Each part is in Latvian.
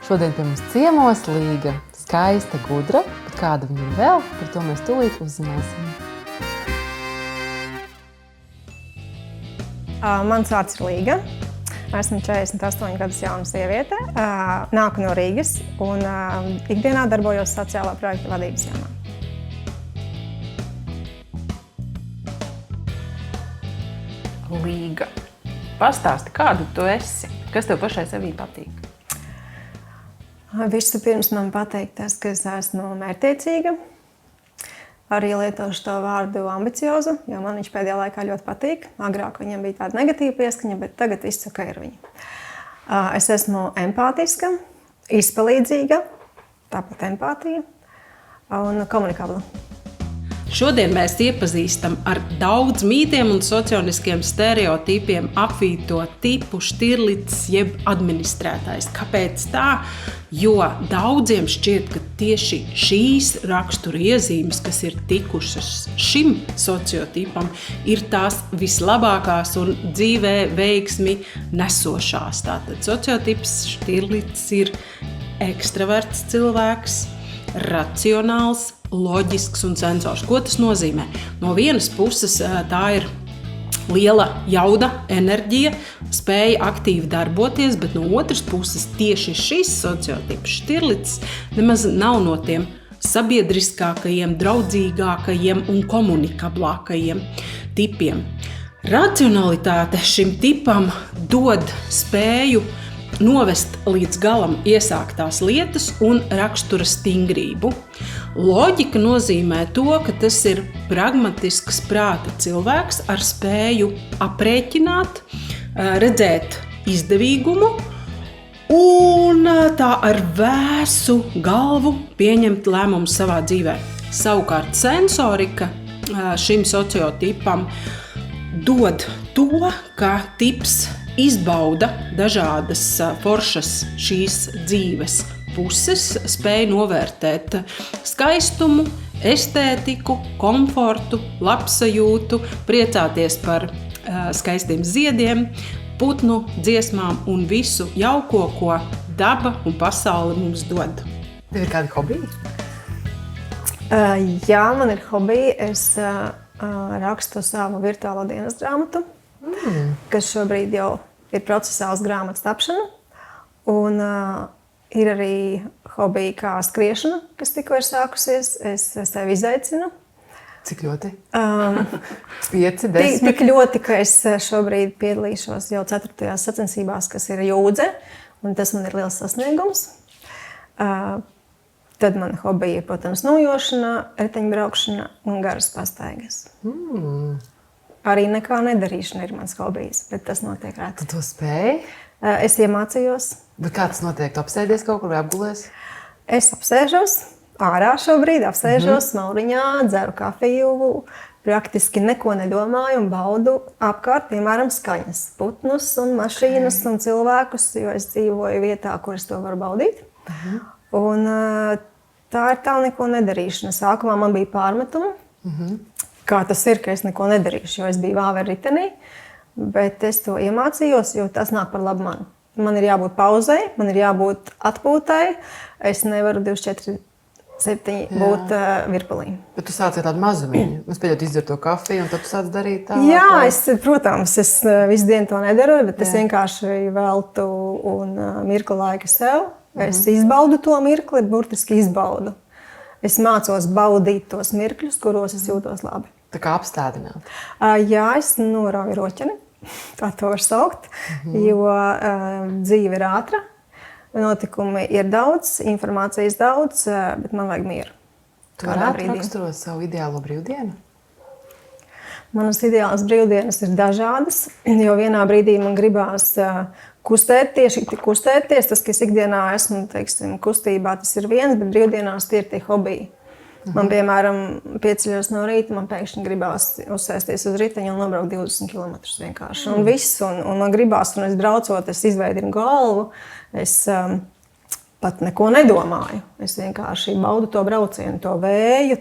Šodien pie mums ciemos Līga. Skaista, gudra, bet kāda viņa ir vēl, par to mēs tūlīt uzzināsim. Mans vārds ir Līga. Esmu 48 gadus jauna sieviete. Nāku no Rīgas un ikdienā darbojos sociālā projekta vadības jomā. Līga. Pastāsti, kādu tu esi? Kas tev pašai sevī patīk? Vispirms man patīk tas, ka es esmu mērķtiecīga. Arī lietošu to vārdu ambiciozu, jo man viņš pēdējā laikā ļoti patīk. Agrāk viņam bija tāda negatīva pieskaņa, bet tagad viss ok ar viņu. Es esmu empātiska, izpalīdzīga, tāpat empātija un komunikabla. Šodien mēs iepazīstam ar daudz mītiem un socioloģiskiem stereotipiem apvīto tipu Štirlics jeb administrētājs. Kāpēc tā? Jo daudziem šķiet, ka tieši šīs rakstura iezīmes, kas ir tikušas šim sociotipam, ir tās vislabākās un dzīvē veiksmi nesošās. Tātad sociotips Štirlics ir ekstraverts cilvēks, racionāls, loģisks un sensors. Ko tas nozīmē? No vienas puses tā ir liela jauda, enerģija, spēja aktīvi darboties, bet no otras puses tieši šis sociotips Štirlics nemaz nav no tiem sabiedriskākajiem, draudzīgākajiem un komunikablākajiem tipiem. Racionalitāte šim tipam dod spēju novest līdz galam iesāktās lietas un rakstura stingrību. Loģika nozīmē to, ka tas ir pragmatisks prāta cilvēks ar spēju aprēķināt, redzēt izdevīgumu un tā ar vēsu galvu pieņemt lēmumus savā dzīvē. Savukārt sensorika šim sociotipam dod to, ka tips izbauda dažādas foršas šīs dzīves puses, spēja novērtēt skaistumu, estētiku, komfortu, labsajūtu, priecāties par skaistiem ziediem, putnu dziesmām un visu jauko, ko daba un pasaule mums dod. Tev ir kādi hobiji? Jā, man ir hobiji. Es rakstu savu virtuālo dienas grāmatu, kas šobrīd jau ir procesā uz grāmatas tapšanu. Un ir arī hobiji kā skriešana, kas tikko ir sākusies. Es sevi izaicinu. Cik ļoti? 5, 10? Tik ļoti, ka es šobrīd piedalīšos jau 4. sacensībās, kas ir jūdze. Un tas man ir liels sasniegums. Tad man hobija ir, protams, nojošana, riteņbraukšana un garas pastaigas. Arī nekā nedarīšana ir mans hobijs, bet tas notiek reti. Tu to spēji? Es iemācījos. Bet kā tas notiek? Tu apsēdies kaut kur vai apgulies? Es apsēžos, ārā šobrīd apsēžos, smalriņā, dzeru kafiju, praktiski neko nedomāju un baudu apkārt, piemēram, skaņas, putnus un mašīnas un cilvēkus, jo es dzīvoju vietā, kur es to varu baudīt. Un tā ir tā neko nedarīšana. Sākumā man bija pārmetumi, kā tas ir, ka es neko nedarīšu, jo es biju vāvera ritenī, bet es to iemācījos, jo tas nāk par labu man. Man ir jābūt pauzei, man ir jābūt atpūtai, es nevaru 24/7 būt virpulī. Bet tu sāci ar tādu mazumiņu. Mēs pēdējot izdzert to kafiju, un tad tu sāc darīt tā? Jā, protams, es visu dienu to nedaru, bet es vienkārši veltu un mirkli laika sev. Es izbaudu to mirkli, burtiski izbaudu. Es mācos baudīt tos mirkļus, kuros es jūtos labi. Tā kā apstādināt? Jā, es norauju roķeni, tā to var saukt, jo dzīve ir ātra, notikumi ir daudz, informācijas daudz, bet man vajag mieru. Tu varētu raksturot savu ideālo brīvdienu? Manas ideālas brīvdienas ir dažādas, jo vienā brīdī man gribās kustēties. Tas, ka es ikdienā esmu, teiksim, kustībā, tas ir viens, bet brīvdienās tie ir tie hobiji. Man, piemēram, pieceļos no rīta, man pēkšņi gribās uzsēsties uz riteņa un nobraukt 20 kilometrus vienkārši. Un viss, un man gribās, un es braucot, es izveidinu galvu, es pat neko nedomāju. Es vienkārši baudu to braucienu, to vēju,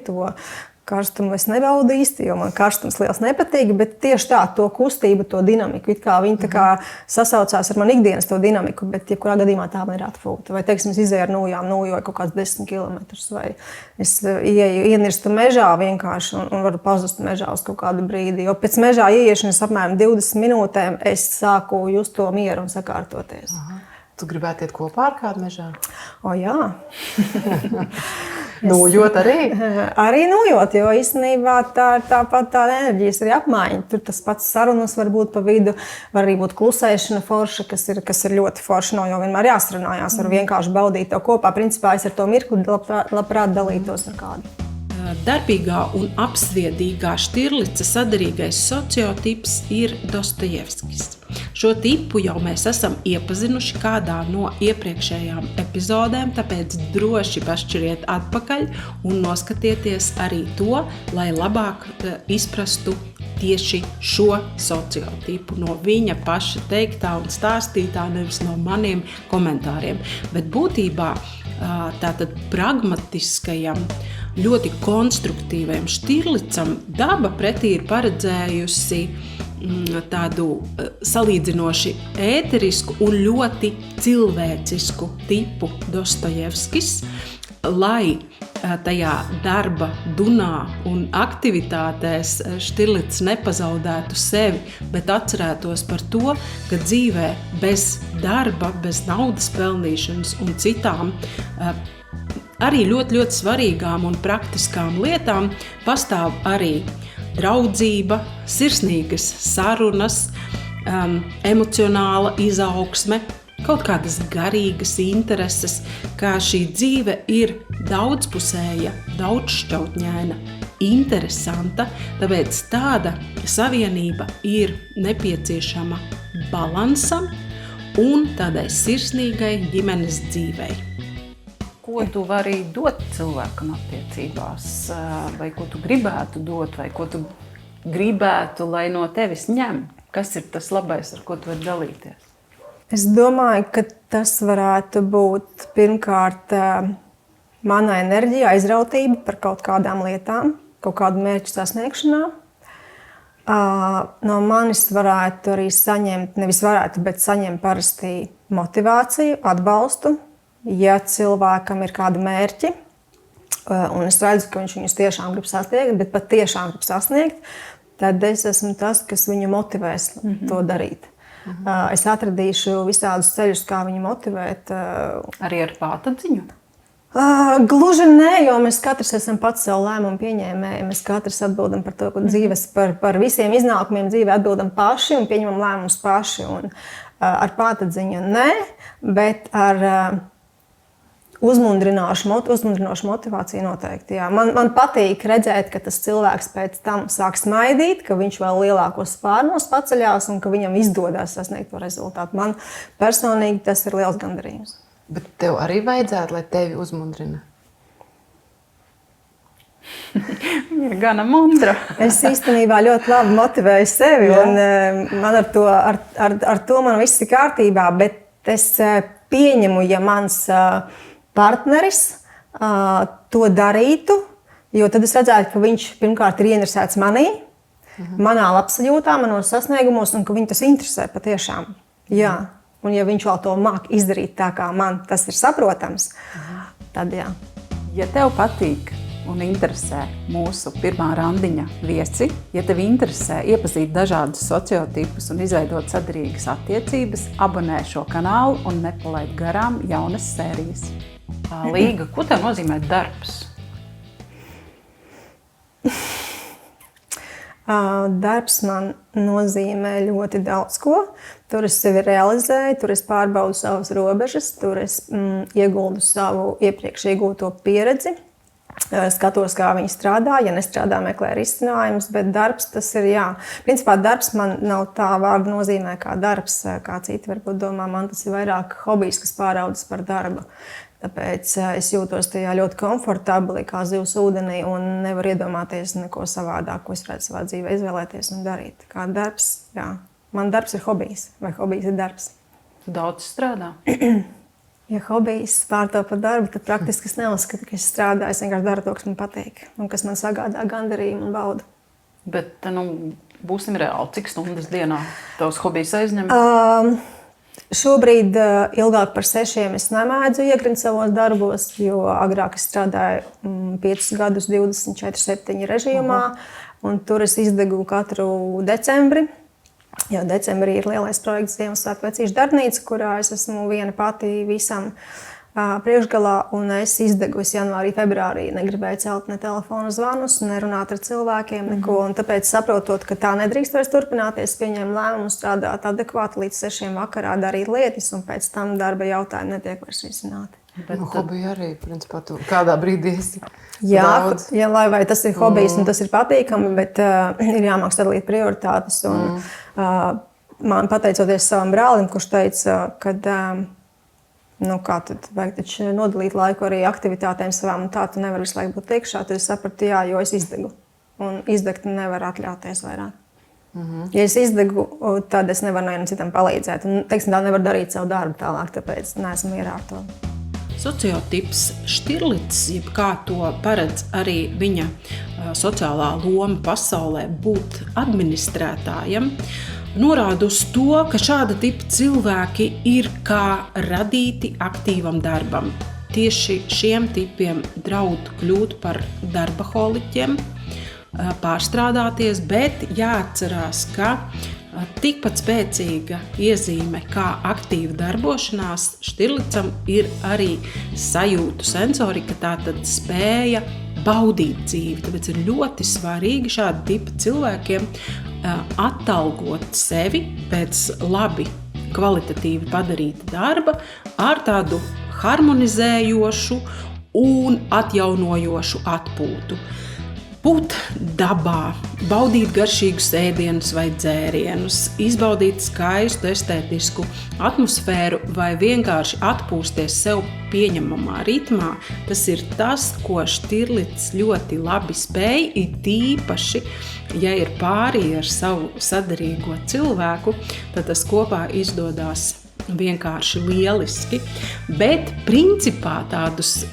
karstumu es nebaudu īsti, jo man karstums liels nepatīk, bet tieši tā, to kustību, to dinamiku, it kā viņi tā kā sasaucās ar man ikdienas to dinamiku, bet jebkurā gadījumā tā man ir atpūta. Vai, teiksim, es izēju ar nūjām, nūjoju kaut kāds 10 kilometrus, vai es ienirstu mežā vienkārši un varu pazust mežā uz kaut kādu brīdi, jo pēc mežā ieiešanas apmēram 20 minūtēm es sāku just to mieru un sakārtoties. Aha. Tu gribētu iet kopā ar kādu mežā? O, jā. Nūjot arī? Arī nūjot, jo īstenībā tāpat tā enerģijas arī apmaiņa. Tur tas pats sarunas var būt pa vidu, var arī būt klusēšana forša, kas ir ļoti forša, jo vienmēr jāsarunājās, var vienkārši baudīt to kopā. Principā es ar to mirkli labprāt dalītos ar kādu. Darbīgā un apsviedīgā Štirlica sadarīgais sociotips ir Dostojevskis. Šo tipu jau mēs esam iepazinuši kādā no iepriekšējām epizodēm, tāpēc droši pašķiriet atpakaļ un noskatieties arī to, lai labāk izprastu tieši šo sociotipu no viņa paša teiktā un stāstītā, nevis no maniem komentāriem. Bet būtībā tātad pragmatiskajam, ļoti konstruktīvajam Štirlicam daba pretī ir paredzējusi tādu salīdzinoši ēterisku un ļoti cilvēcisku tipu Dostojevskis, lai tajā darba dunā un aktivitātēs Štirlics nepazaudētu sevi, bet atcerētos par to, ka dzīvē bez darba, bez naudas pelnīšanas un citām arī ļoti, ļoti svarīgām un praktiskām lietām pastāv arī draudzība, sirsnīgas sarunas, emocionāla izaugsme, kaut kādas garīgas intereses, kā šī dzīve ir daudzpusēja, daudzšķautņaina, interesanta, tāpēc tāda savienība ir nepieciešama balansam un tādai sirsnīgai ģimenes dzīvei. Ko tu vari dot cilvēkam attiecībās, vai ko tu gribētu dot, vai ko tu gribētu, lai no tevis ņem? Kas ir tas labais, ar ko tu vari dalīties? Es domāju, ka tas varētu būt pirmkārt mana enerģija, aizrautība par kaut kādām lietām, kaut kādu mērķu sasniegšanā. No manis varētu arī saņemt, nevis varētu, bet saņemt parasti motivāciju, atbalstu. Ja cilvēkam ir kādi mērķi, un es redzu, ka viņš viņus tiešām grib sasniegt, bet pat tiešām grib sasniegt, tad es esmu tas, kas viņu motivēs to darīt. Es atradīšu visādus ceļus, kā viņu motivēt. Arī ar pātadziņu? Gluži nē, jo mēs katrs esam pats savu lēmumu pieņēmēji. Mēs katrs atbildam par to, ka dzīves par visiem iznākumiem dzīvē atbildam paši un pieņemam lēmumus paši. Un ar pātadziņu nē, bet ar uzmundrinošu motivāciju noteikti. Jā. Man patīk redzēt, ka tas cilvēks pēc tam sāk smaidīt, ka viņš vēl lielākos spārnos paceļās un ka viņam izdodas sasniegt to rezultātu. Man personīgi tas ir liels gandarījums. Bet tev arī vajadzētu, lai tevi uzmundrina? Viņa ir gana mundra. Es īstenībā ļoti labi motivēju sevi un man ar to man viss ir kārtībā, bet es pieņemu, ja mans partneris to darītu, jo tad es redzētu, ka viņš pirmkārt ir ieinteresēts manī, manā labsajūtā, manos sasniegumos, un ka viņu tas interesē patiešām. Jā. Un ja viņš vēl to māk izdarīt tā, kā man tas ir saprotams, tad jā. Ja tev patīk un interesē mūsu pirmā randiņa viesi, ja tev interesē iepazīt dažādus sociotipus un izveidot sadarīgas attiecības, abonē šo kanālu un nepalaid garām jaunas sērijas. Līga, ko tev nozīmē darbs? Darbs man nozīmē ļoti daudz ko. Tur es sevi realizēju, tur es pārbaudu savas robežas, tur es ieguldu savu iepriekš iegūto pieredzi. Skatos, kā viņi strādā, ja nestrādā, meklē risinājumus, bet darbs tas ir, jā. Principā darbs man nav tā vārda nozīmē kā darbs, kā citi varbūt domā, man tas ir vairāk hobijs, kas pāraudzis par darbu. Tāpēc es jūtos tajā ļoti komfortabli, kā zivs ūdenī, un nevaru iedomāties neko savādāk, ko es varētu savā dzīvē izvēlēties un darīt. Kā darbs, jā. Man darbs ir hobijs, vai hobijs ir darbs. Tu daudz strādā? Ja hobijs pārto par darbu, tad praktiski es neuzskatu, ka es strādāju. Es vienkārši daru to, kas man patīk un kas man sagādā gandarījumu un baudu. Bet, būsim reāli, cik stundas dienā tavs hobijs aizņem? Šobrīd ilgāk par 6 es nemēdzu iekrint savos darbos, jo agrāk es strādāju 5 gadus 24/7 režīmā, un tur es izdegu katru decembri. Jo decembrī ir lielais projekts Ziemassvētku vecīšu darbnīca, kurā es esmu viena pati visam priekšgalā, un es izdegu janvārī, februārī. Negribēju celt ne telefonu zvanus, ne runāt ar cilvēkiem, neko. Un tāpēc, saprotot, ka tā nedrīkst vairs turpināties, pieņēmu lēmumu strādāt adekvāti līdz 6 vakarā, darīt lietas, un pēc tam darba jautājumi netiek vairs risināti. Bet hobiju arī, principā, tu kādā brīdī esi daudz. Jā, vai tas ir hobijs un tas ir patīkami, bet ir jāmāk sadalīt prioritātes. Un, man pateicoties savam brālim, kurš teica, ka kā tad vajag taču nodalīt laiku arī aktivitātēm savām, un tā tu nevar visu laiku būt iekšā, tad es sapratu, jā, jo es izdegu. Un izdegt nevar atļauties vairāk. Ja es izdegu, tad es nevaru nevienam citam palīdzēt. Un, teiksim, tā nevar darīt savu darbu tālāk, tāpēc neesmu mierā ar to. Sociotips Štirlics, jeb kā to paredz arī viņa sociālā loma pasaulē būt administrētājam, norāda uz to, ka šāda tipa cilvēki ir kā radīti aktīvam darbam. Tieši šiem tipiem draud kļūt par darbaholiķiem, pārstrādāties, bet jāatcerās, ka tikpat spēcīga iezīme kā aktīva darbošanās Štirlicam ir arī sajūtu sensorika, tātad spēja baudīt dzīvi. Tāpēc ir ļoti svarīgi šāda tipa cilvēkiem atalgot sevi pēc labi kvalitatīvi padarīta darba ar tādu harmonizējošu un atjaunojošu atpūtu. Būt dabā, baudīt garšīgus ēdienus vai dzērienus, izbaudīt skaistu estētisku atmosfēru vai vienkārši atpūsties sev pieņemamā ritmā. Tas ir tas, ko Štirlics ļoti labi spēj, it īpaši, ja ir pārī ar savu sadarīgo cilvēku, tad tas kopā izdodās vienkārši lieliski, bet principā tādus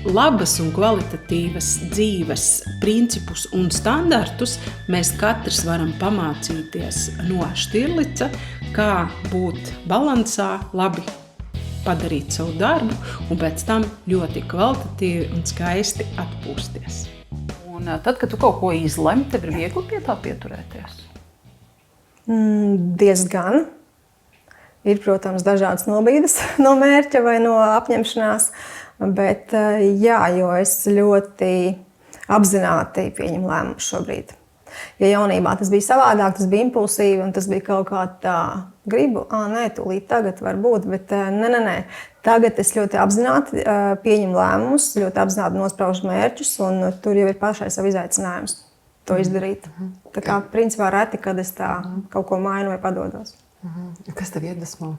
labas un kvalitatīvas dzīves principus un standartus mēs katrs varam pamācīties no Štirlica, kā būt balansā, labi padarīt savu darbu un pēc tam ļoti kvalitatīvi un skaisti atpūsties. Un tad, kad tu kaut ko izlem, tev ir viegli pie tā pieturēties? Diezgan. Ir, protams, dažādas nobīdes no mērķa vai no apņemšanās, bet jā, jo es ļoti apzināti pieņemu lēmumus šobrīd. Ja jaunībā tas bija savādāk, tas bija impulsīvi un tas bija kaut kā tā, gribu, tūlīt tagad var būt, bet nē. Tagad es ļoti apzināti pieņemu lēmumus, ļoti apzināti nospraužu mērķus, un tur jau ir pašai savu izaicinājums to izdarīt. Tā kā principā reti, kad es tā kaut ko mainu vai padodos. Kas tev iedvesmo?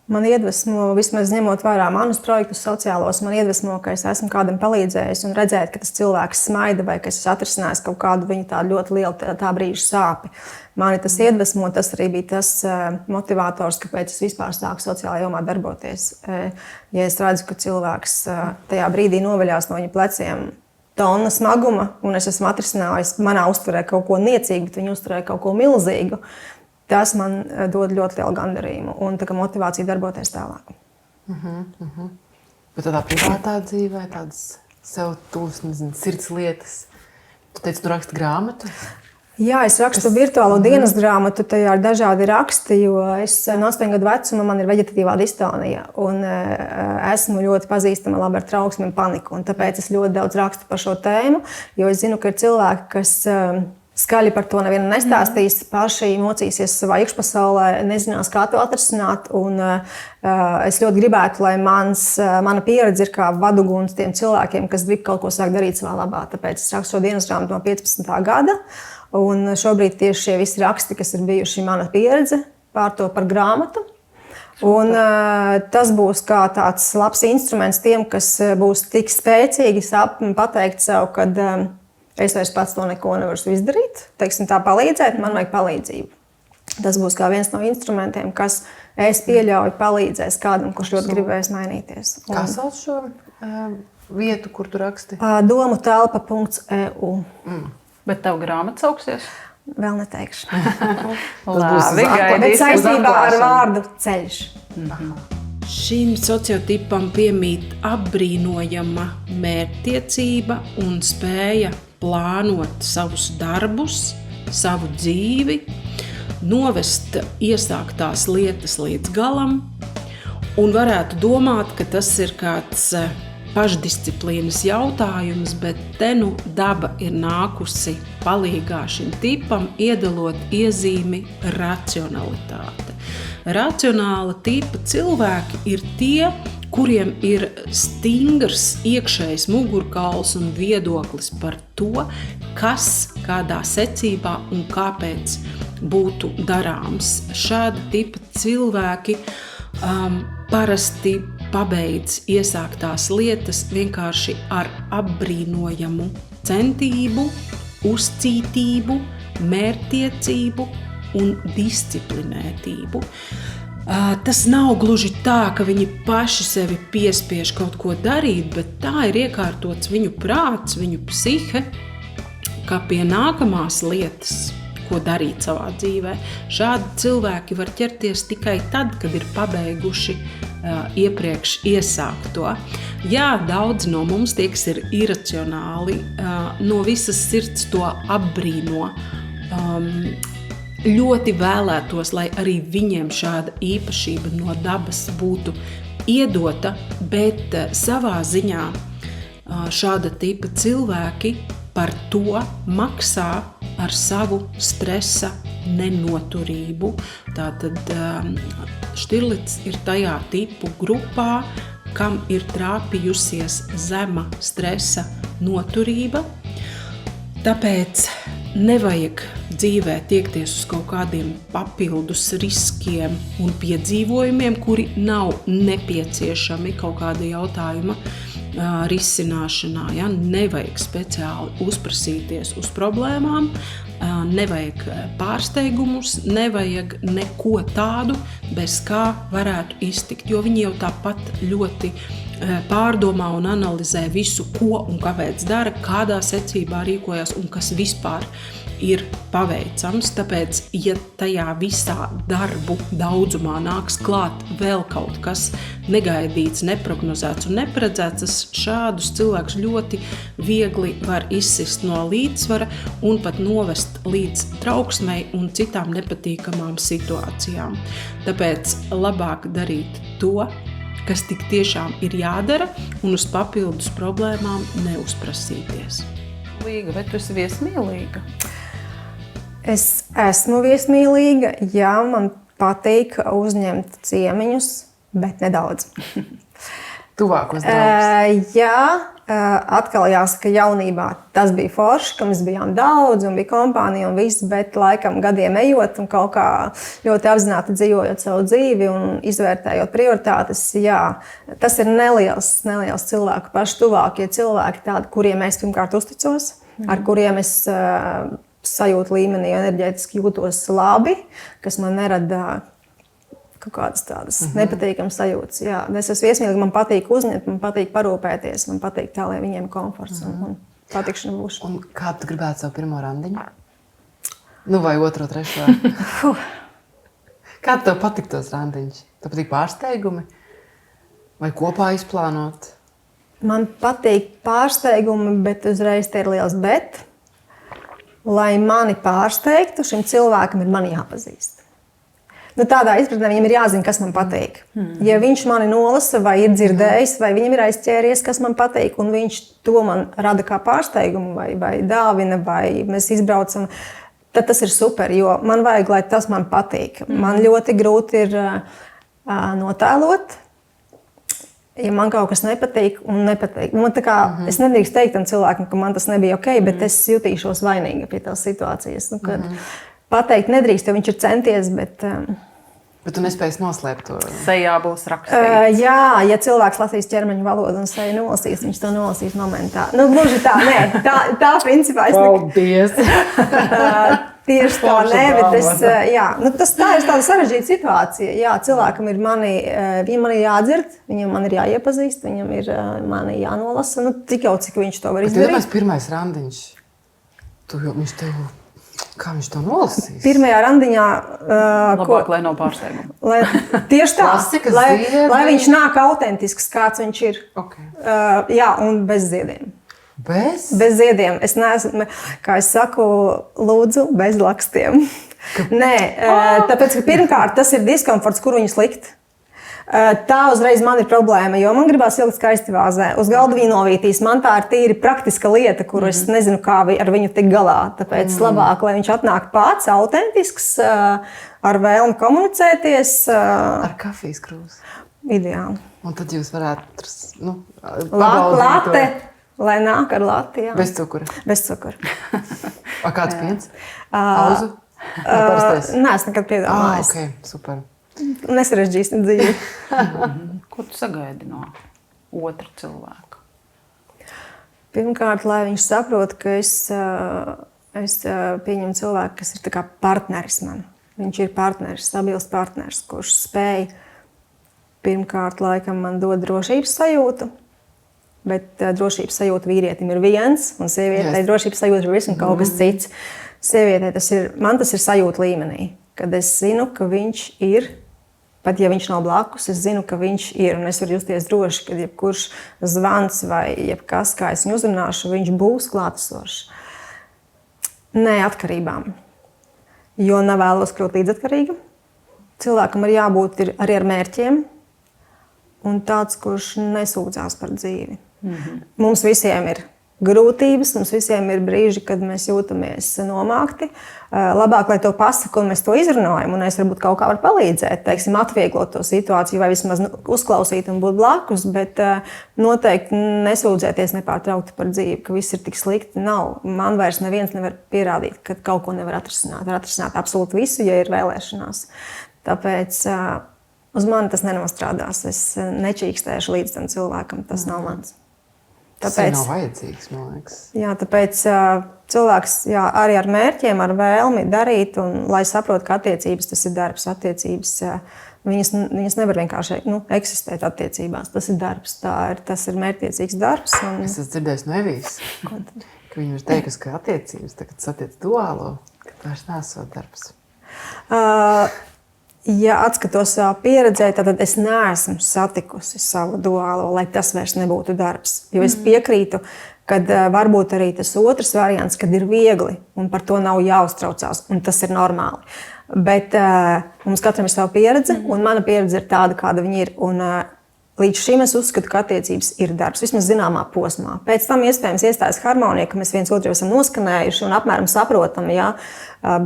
Man iedvesmo, vismaz ņemot vērā manus projektus sociālos, man iedvesmo, ka es esmu kādam palīdzējis un redzēt, ka tas cilvēks smaida vai ka es atrisinājis kaut kādu viņa tādu ļoti lielu tā brīža sāpi. Mani tas iedvesmo, tas arī bija tas motivators, kāpēc es vispār sāku sociālajā jomā darboties. Ja es redzu, ka cilvēks tajā brīdī noveļās no viņa pleciem tonna smaguma, un es esmu atrisinājis manā uztverē kaut ko niecīgu, bet viņa uztverē kaut ko milzīgu, tas man dod ļoti lielu gandarījumu un tā kā motivāciju darboties tālāk. Bet tādā privātā dzīvē, tādas sev tuvas, sirds lietas, tu teici, tu raksti grāmatu? Jā, es rakstu virtuālo dienas grāmatu, tajā ir dažādi raksti, jo es no 8 gadu vecuma man ir veģetatīvā distonija un esmu ļoti pazīstama labi ar trauksmi un paniku, un tāpēc es ļoti daudz rakstu par šo tēmu, jo es zinu, ka ir cilvēki, kas skaļi par to nevienam nestāstīs, paši mocīsies savā iekšpasaulē, nezinās, kā to atrisināt, un es ļoti gribētu, lai mana pieredze ir kā vaduguns tiem cilvēkiem, kas grib kaut ko sākt darīt savā labā, tāpēc es rakstu šo dienas grāmatu no 15. gada. Un šobrīd tieši šie visi raksti, kas ir bijuši mana pieredze, pārto par grāmatu. Un tas būs kā tāds labs instruments tiem, kas būs tik spēcīgi pateikt sev, ka es vairs pats to neko nevaru izdarīt. Teiksim tā, palīdzēt, man vajag palīdzību. Tas būs kā viens no instrumentiem, kas, es pieļauju, palīdzēs kādam, kurš ļoti gribēs mainīties. Kā sauc šo vietu, kur tu raksti? Domutelpa.eu. Bet tev grāmata sauksies? Vēl neteikšu. Labi, Bet saistībā ar vārdu ceļš. Šim sociotipam piemīt apbrīnojama mērķtiecība un spēja plānot savus darbus, savu dzīvi, novest iesāktās lietas līdz galam, un varētu domāt, ka tas ir kāds pašdisciplīnas jautājums, bet te nu daba ir nākusi palīgā šim tipam, iedalot iezīmi racionalitāte. Racionāla tipa cilvēki ir tie, kuriem ir stingrs iekšējs mugurkauls un viedoklis par to, kas kādā secībā un kāpēc būtu darāms. Šāda tipa cilvēki parasti pabeidz iesāktās lietas vienkārši ar apbrīnojamu centību, uzcītību, mērķtiecību un disciplinētību. Tas nav gluži tā, ka viņi paši sevi piespiež kaut ko darīt, bet tā ir iekārtots viņu prāts, viņu psihe, kā pie nākamās lietas, ko darīt savā dzīvē. Šādi cilvēki var ķerties tikai tad, kad ir pabeiguši iepriekš iesākto. Jā, daudz no mums tie, kas ir iracionāli, no visas sirds to apbrīno. Ļoti vēlētos, lai arī viņiem šāda īpašība no dabas būtu iedota, bet savā ziņā šāda tipa cilvēki par to maksā ar savu stresa nenoturību. Tātad Štirlics ir tajā tipu grupā, kam ir trāpījusies zema stresa noturība. Tāpēc nevajag dzīvē tiekties uz kaut kādiem papildus riskiem un piedzīvojumiem, kuri nav nepieciešami kaut kāda jautājuma risināšanā. Ja? Nevajag speciāli uzprasīties uz problēmām, nevajag pārsteigumus, nevajag neko tādu, bez kā varētu iztikt, jo viņi jau tāpat ļoti pārdomā un analizē visu, ko un kāpēc dara, kādā secībā rīkojas un kas vispār ir paveicams. Tāpēc, ja tajā visā darbu daudzumā nāks klāt vēl kaut kas negaidīts, neprognozēts un neparedzēts, tas šādus cilvēkus ļoti viegli var izsist no līdzsvara un pat novest līdz trauksmei un citām nepatīkamām situācijām. Tāpēc labāk darīt to, kas tik tiešām ir jādara, un uz papildus problēmām neuzprasīties. Līga, vai tu esi viesmīlīga? Es esmu viesmīlīga, jā, man patīk uzņemt ciemiņus, bet nedaudz. Tuvākos draugus. Jā, atkal jāsaka, jaunībā tas bija forši, ka mēs bijām daudz un bija kompānija un viss, bet laikam gadiem ejot un kaut kā ļoti apzināti dzīvojot savu dzīvi un izvērtējot prioritātes, jā, tas ir neliels cilvēku, paši tuvākie cilvēki, tādi, kuriem es pirmkārt uzticos, ar kuriem es sajūtu līmenī enerģētiski jūtos labi, kas man nerada kaut kādas tādas nepatīkamas sajūtas. Jā, es esmu viesmīlīga, man patīk uzņemt, man patīk parūpēties, man patīk tā, lai viņiem komforts un patikšana būs. Un kā tu gribētu savu pirmo randiņu? Nu, vai otro, trešo? Kā tev patīk tos randiņus? Tev patīk pārsteigumi? Vai kopā izplānot? Man patīk pārsteigumi, bet uzreiz te ir liels bet. Lai mani pārsteigtu, šim cilvēkam ir mani jāpazīst. Nu, tādā izpratnē viņam ir jāzina, kas man patīk. Ja viņš mani nolasa vai ir dzirdējis, vai viņam ir aizķēries, kas man patīk, un viņš to man rada kā pārsteigumu, vai dāvina, vai mēs izbraucam, tad tas ir super, jo man vajag, lai tas man patīk. Man ļoti grūti ir notēlot, ja man kaut kas nepatīk un nepatīk. Nu, man tā kā, es nedrīkst teikt tam cilvēkam, ka man tas nebija ok, bet es jutīšos vainīga pie tās situācijas. Nu, kad pateikt nedrīkst, jo viņš ir centies, bet tu nespēji noslēpt to. Sejā būs rakstīts. Jā, ja cilvēks lasīs ķermeņa valodu un seju nolasīs, viņš to nolasīs momentā. Nu, gluži tā, nē, tā principā es Paldies! Tieši tā, nē, bet tas tā ir tāda sarežģīta situācija. Jā, cilvēkam ir viņam ir jādzird, viņam man ir jāiepazīst, viņam ir mani jānolasa. Cik viņš to var izdarīt. Tas pirmais randiņš. Kā viņš to nolasīs? Pirmajā randiņā... Labāk, lai nav pārsteiguma. Tieši tā, lai viņš nāk autentisks, kāds viņš ir. Okay. Un bez ziediem. Bez ziediem. Es neesmu, kā es saku, lūdzu, bez lakstiem. Nē, tāpēc, ka pirmkārt tas ir diskomforts, kur viņus likt. Tā uzreiz man ir problēma, jo man gribās ielikt skaisti vāzē. Uz galda viņu novītīs. Man tā ir tīri praktiska lieta, kuru es nezinu, kā ar viņu tik galā. Tāpēc labāk, lai viņš atnāk pats, autentisks, ar vēlmi komunicēties. Ar kafijas krūzi. Ideāli. Un tad jūs varētu Late. Lai nāk ar lati, jā. Bez cukura. Bez cukura. Kāds piens? Auzu? Nē, es nekad piedāvājis. Okay, super. Nesarežģīsim dzīvi. Ko tu sagaidi no otra cilvēka? Pirmkārt, lai viņš saprot, ka es pieņemu cilvēku, kas ir tā kā partneris man. Viņš ir partneris, stabils partneris, kurš spēj pirmkārt laikam man dod drošības sajūtu. Bet drošības sajūta vīrietim ir viens, un sievietei drošības sajūta ir visam kaut kas cits. Sievietei tas ir sajūta līmenī, kad es zinu, ka viņš ir, pat ja viņš nav blakus, es zinu, ka viņš ir, un es varu justies droši, ka jebkurš zvans vai jebkas, kā es viņu uzrunāšu, viņš būs klātesošs. Nē, atkarībām, jo nevēlos kļūt līdzatkarīga. Cilvēkam ir jābūt arī ar mērķiem, un tāds, kurš nesūdzās par dzīvi. Mums visiem ir grūtības, mums visiem ir brīži, kad mēs jūtamies nomākti. Labāk, lai to pasaku, un mēs to izrunājam, un es varbūt kaut kā varu palīdzēt, teiksim, atvieglot to situāciju, vai vismaz uzklausīt un būt blakus, bet noteikti nesūdzēties nepārtraukti par dzīvi, ka viss ir tik slikti. Nav. Man vairs neviens nevar pierādīt, ka kaut ko nevar atrisināt. Var atrisināt absolūti visu, ja ir vēlēšanās. Tāpēc uz mani tas nenostrādās. Es nečīkstēšu līdz tam cilvēkam. Tas nav mans. Tāpēc, tas nav vajadzīgs, man liekas. Jā, tāpēc cilvēks arī ar mērķiem, ar vēlmi darīt, un lai saprot, ka attiecības tas ir darbs. Attiecības, viņas nevar vienkārši eksistēt attiecībās. Tas ir darbs, tas ir mērķtiecīgs darbs. Un... Es esmu dzirdējis no Evijas, ka viņa ir teikusi, ka attiecības, tagad satiec duālo, ka vairs nesot darbs. Ja atskatos savā pieredzē, tad es neesmu satikusi savu duālo, lai tas vairs nebūtu darbs. Jo es piekrītu, ka varbūt arī tas otrs variants, kad ir viegli un par to nav jāuztraucās, un tas ir normāli. Bet mums katram ir sava pieredze, un mana pieredze ir tāda, kāda viņa ir. Un, līdz šim es uzskatu, ka attiecības ir darbs, vismaz zināmā posmā. Pēc tam iespējams iestājas harmonija, ka mēs viens otru esam noskanējuši un apmēram saprotam, jā,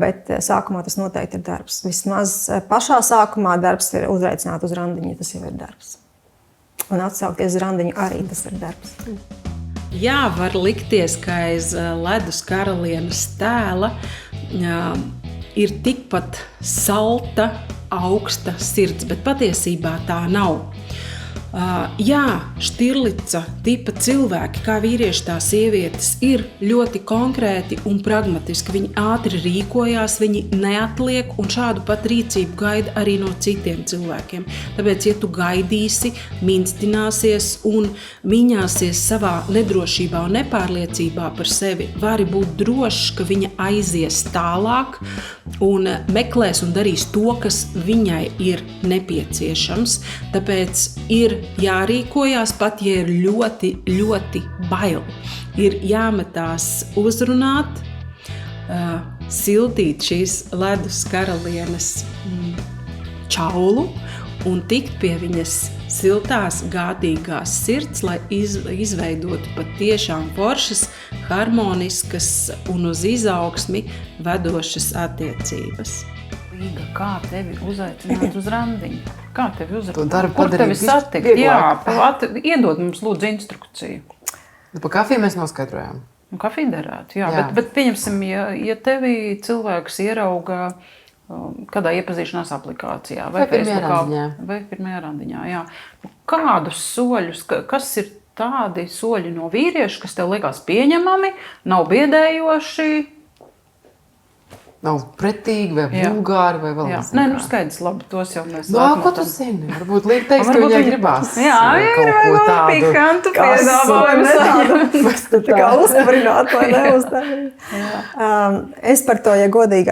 bet sākumā tas noteikti ir darbs. Vismaz pašā sākumā darbs ir uzaicināt uz randiņu, tas jau ir darbs. Un atsaukties uz randiņu arī tas ir darbs. Jā, var likties, ka aiz ledus karalienes tēla ir tikpat salta, augsta sirds, bet patiesībā tā nav. Jā, Štirlica tipa cilvēki, kā vīrieši tā sievietes, ir ļoti konkrēti un pragmatiski. Viņi ātri rīkojās, viņi neatliek un šādu pat rīcību gaida arī no citiem cilvēkiem. Tāpēc, ja tu gaidīsi, minstināsies un miņāsies savā nedrošībā un nepārliecībā par sevi, vari būt drošs, ka viņa aizies tālāk un meklēs un darīs to, kas viņai ir nepieciešams. Tāpēc ir jārīkojās, pat ja ir ļoti, ļoti bail. Ir jāmetās uzrunāt, sildīt šīs ledus karalienes čaulu un tikt pie viņas siltās, gādīgās sirds, lai izveidotu patiešām foršas, harmoniskas un uz izaugsmi vedošas attiecības. Līga, kā tevi uzaicināt uz randiņu? Kā tevi uzaicināt? Kur tevi satikt? Jā, iedod mums lūdzu instrukciju. Pa kafiju mēs noskaidrojām. Kafiju derētu, jā. Bet pieņemsim, ja tevi cilvēks ierauga kādā iepazīšanās aplikācijā vai pirmajā randiņā, jā. Kādus soļus, kas ir tādi soļi no vīrieša, kas tev liekas pieņemami, nav biedējoši? nav pretīgi vai vulgāri vai vēl Jā. nezinu Nē, kā. skaidrs, labi, tos jau mēs Ko tu zini? Varbūt liek teiks, ka Varbūt viņai viņa- gribās Jā, kaut ko tādu. pikantu Kas piedāvājumu. tādu tā kā uzvarināt, lai neuzstāvītu. Es par to, ja godīgi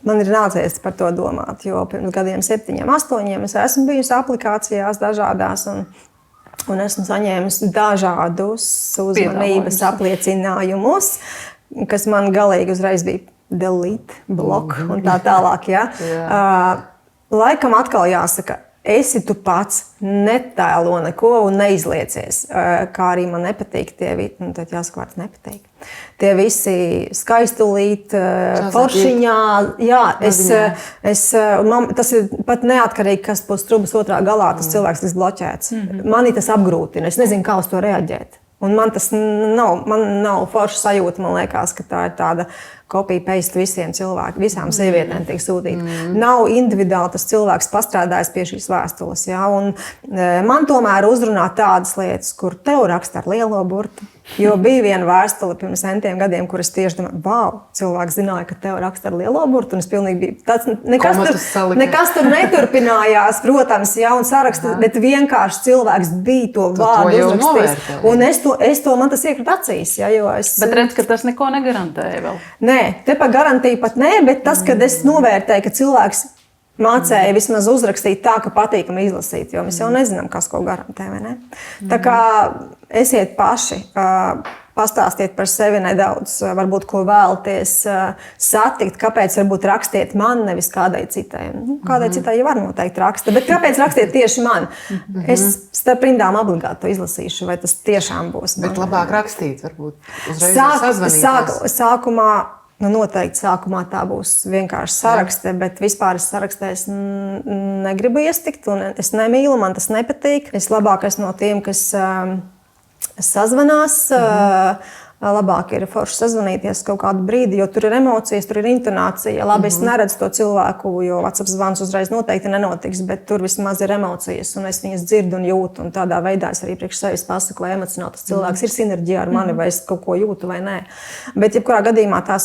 man ir nācies par to domāt, jo pirms gadiem 7, 8 es esmu bijusi aplikācijās dažādās un esmu saņēmusi dažādus uzmanības apliecinājumus, kas man galīgi uzreiz bija delete, blok un tā tālāk. Ja? Laikam atkal jāsaka, esi tu pats, netēlo neko un neizliecies. Kā arī man nepatīk tie visi, tad jāsaka, vārds nepatīk. Tie visi skaistulīt, foršiņā. Jā, tas ir pat neatkarīgi, kas būs trubas otrā galā, tas cilvēks tiks bloķēts. Mani tas apgrūtina, es nezinu, kā uz to reaģēt. Un man tas nav forša sajūta, man liekas, ka tā ir tāda copy-paste visiem cilvēkiem, visām sievietēm tiek sūtīta. Nav individuāli tas cilvēks pastrādājis pie šīs vēstules. Ja? Un man tomēr uzrunā tādas lietas, kur tev raksta ar lielo burtu. Jo bija viena vēstule pirms centiem gadiem, kur es tieši domāju, wow, cilvēks zināja, ka tev raksta ar lielo burtu. Un es pilnīgi biju tāds, nekas tur neturpinājās, protams, ja, un saraksta, bet vienkārši cilvēks bija to vārdu uzrakstījis. Un man tas iekrita acīs. Ja, Bet redz, ka tas neko negarantēja vēl. Nē, te pa garantiju pat nē, bet tas, kad es novērtēju, ka cilvēks mācēja vismaz uzrakstīt tā, ka patīkami izlasīt, jo mēs jau nezinām, kas ko garantē, vai ne? Tā kā esiet paši, pastāstiet par sevi nedaudz, varbūt ko vēlaties satikt, kāpēc varbūt rakstiet man, nevis kādai citai. Kādai citai jau var noteikti raksta, bet kāpēc rakstiet tieši man? Es starp rindām obligāti to izlasīšu, vai tas tiešām būs man. Bet labāk rakstīt, varbūt uzreiz sazvanīties. Sākumā, noteikti sākumā tā būs vienkārši sarakste, bet vispār es sarakstē negribu iestikt, un es nemīlu, man tas nepatīk. Es labāk esmu no tiem, kas sazvanās. Labāk ir forši sazvanīties kaut kādu brīdi, jo tur ir emocijas, tur ir intonācija. Labi, es neredzu to cilvēku, jo WhatsApp zvans uzreiz noteikti nenotiks, bet tur vismaz ir emocijas, un es viņas dzirdu un jūtu. Un tādā veidā es arī priekš sevis pasaku, lai emocionāli tas cilvēks ir sinerģijā ar mani, vai es kaut ko jūtu vai nē. Bet jebkurā gadījumā tā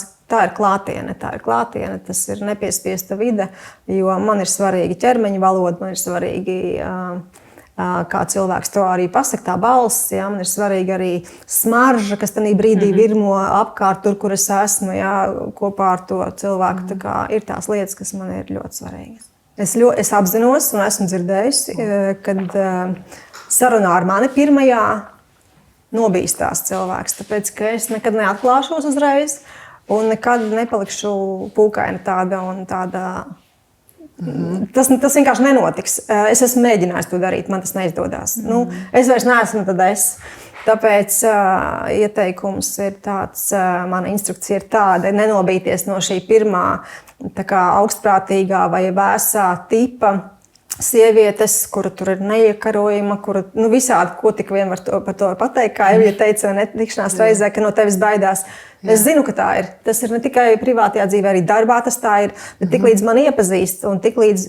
ir klātiene, tas ir nepiespiesta vide, jo man ir svarīgi ķermeņa valoda, man ir svarīgi kā cilvēks to arī pasaka, tā balss, ja, man ir svarīga arī smarža, kas tajā brīdī virmo apkārt tur, kur es esmu, ja, kopā ar to cilvēku. Tā kā ir tās lietas, kas man ir ļoti svarīgas. Es apzinos un esmu dzirdējusi, kad sarunā ar mani pirmajā nobīstās cilvēks, tāpēc, ka es nekad neatklāšos uzreiz un nekad nepalikšu pūkaina tāda un tāda. Tas vienkārši nenotiks. Es esmu mēģinājis to darīt, man tas neizdodas. Es vairs neesmu tad es. Tāpēc ieteikums ir tāds, mana instrukcija ir tāda, nenobīties no šī pirmā tā kā augstprātīgā vai vēsā tipa sievietes, kura tur ir neiekarojama, kura visādi, ko tik vien var par to pateikt, kā Evija teica, netikšanās reizē, ka no tevis baidās. Es zinu, ka tā ir. Tas ir ne tikai privātajā dzīvē, arī darbā tas tā ir. Bet tiklīdz man iepazīst un tiklīdz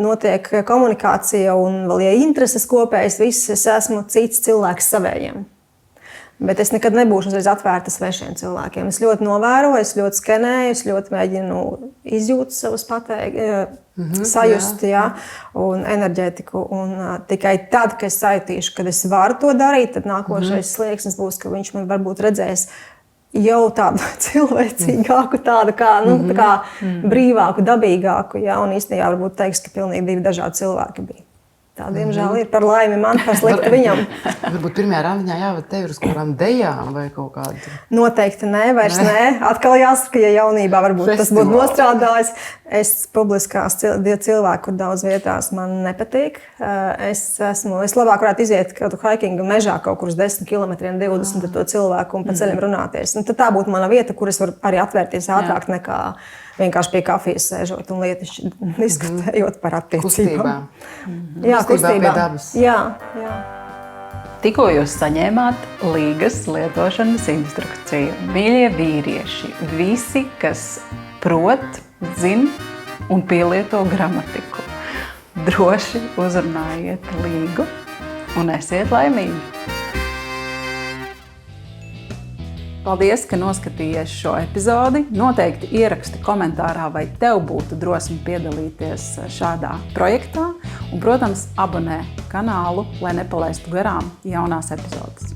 notiek komunikācija un vēl ja intereses kopējas, viss es esmu cits cilvēks savējiem. Bet es nekad nebūšu uzreiz atvērta svešiem cilvēkiem. Es ļoti novēroju, es ļoti skenēju, es ļoti mēģinu izjūt savus sajust, ja, un enerģētiku. Un tikai tad, kad es sajūtīšu, kad es varu to darīt, tad nākošais slieksnis būs, ka viņš man varbūt redzēs jau tādu cilvēcīgāku, tādu kā, tā kā brīvāku, dabīgāku, ja, un īstenībā varbūt teiks, ka pilnīgi divi dažādi cilvēki bija. Tā, diemžēl, ir par laimi man, par sliktu viņam. Varbūt pirmajā randiņā jāved tevi uz kādām dejām vai kaut kādu? Noteikti nē, vairs nē. Atkal jāsaka, ja jaunībā varbūt tas būtu nostrādājis. Es publiskās cilvēku, kur daudz vietās man nepatīk. Es labāk varētu iziet kādu hikingu mežā kaut kur uz 10 km, 20 ar to cilvēku un pa ceļam runāties. Un tad tā būtu mana vieta, kur es varu arī atvērties ātrāk nekā vienkārši pie kafijas sēžot un lietas diskutējot par attiecībām. Jā, kustībā pie dabas. Jā. Tikko jūs saņēmāt līgas lietošanas instrukciju. Mīļie vīrieši, visi, kas prot, zin un pielieto gramatiku, droši uzrunājiet līgu un esiet laimīgi. Paldies, ka noskatījies šo epizodi. Noteikti ieraksti komentārā, vai tev būtu drosme piedalīties šādā projektā. Un, protams, abonē kanālu, lai nepalaistu garām jaunās epizodes.